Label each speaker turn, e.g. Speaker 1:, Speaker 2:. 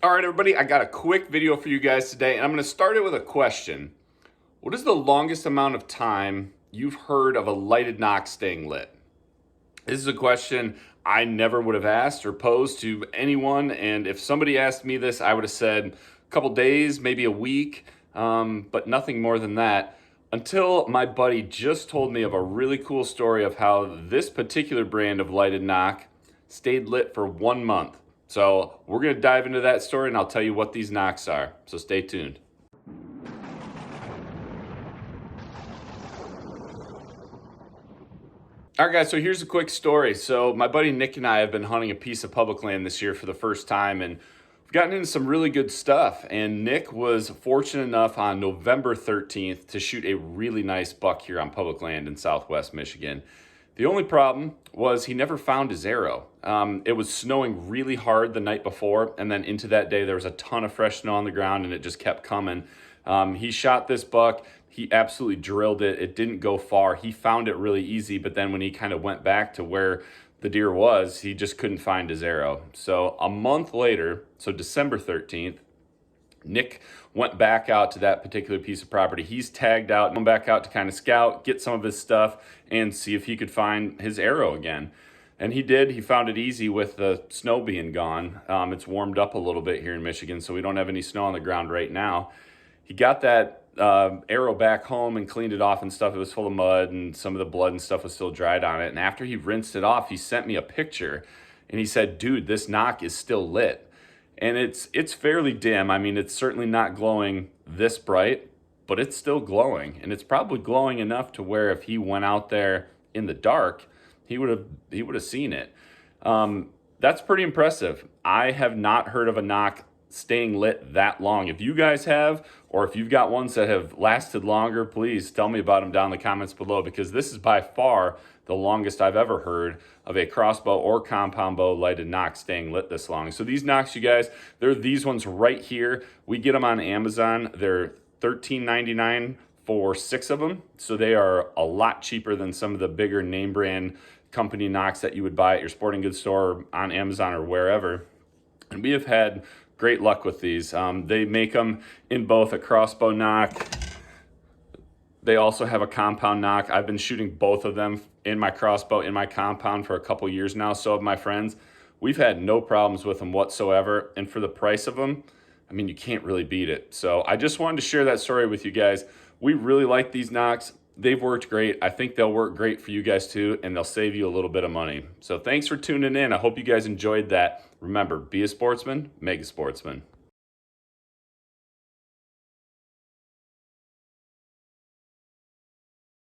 Speaker 1: All right, everybody, I got a quick video for you guys today, and I'm going to start it with a question. What is the longest amount of time you've heard of a lighted knock staying lit? This is a question I never would have asked or posed to anyone, and if somebody asked me this, I would have said a couple days, maybe a week, but nothing more than that, until my buddy just told me of a really cool story of how this particular brand of lighted knock stayed lit for 1 month. So we're going to dive into that story, and I'll tell you what these knocks are. So stay tuned. All right, guys, so here's a quick story. So my buddy Nick and I have been hunting a piece of public land this year for the first time, and we've gotten into some really good stuff. And Nick was fortunate enough on November 13th to shoot a really nice buck here on public land in Southwest Michigan. The only problem was he never found his arrow. It was snowing really hard the night before, and then into that day there was a ton of fresh snow on the ground, and it just kept coming. He shot this buck. He absolutely drilled it. It didn't go far. He found it really easy, but then when he kind of went back to where the deer was, he just couldn't find his arrow. So a month later, so December 13th, Nick went back out to that particular piece of property. He's tagged out, went back out to kind of scout, get some of his stuff, and see if he could find his arrow again. And he did. He found it easy with the snow being gone. It's warmed up a little bit here in Michigan, so we don't have any snow on the ground right now. He got that arrow back home and cleaned it off and stuff. It was full of mud, and some of the blood and stuff was still dried on it. And after he rinsed it off, he sent me a picture, and he said, "Dude, this knock is still lit." And it's fairly dim. I mean, it's certainly not glowing this bright, but it's still glowing. And it's probably glowing enough to where if he went out there in the dark, he would have seen it. That's pretty impressive. I have not heard of a knock staying lit that long. If you guys have, or if you've got ones that have lasted longer, please tell me about them down in the comments below, because this is by far the longest I've ever heard of a crossbow or compound bow lighted knock staying lit this long. So these knocks, you guys, they're these ones right here. We get them on Amazon. They're $13.99 for 6 of them. So they are a lot cheaper than some of the bigger name brand company knocks that you would buy at your sporting goods store or on Amazon or wherever. And we have had great luck with these. They make them in both a crossbow knock. They also have a compound knock. I've been shooting both of them in my crossbow, in my compound for a couple years now. So have my friends. We've had no problems with them whatsoever. And for the price of them, I mean, you can't really beat it. So I just wanted to share that story with you guys. We really like these knocks. They've worked great. I think they'll work great for you guys too, and they'll save you a little bit of money. So thanks for tuning in. I hope you guys enjoyed that. Remember, be a sportsman, make a sportsman.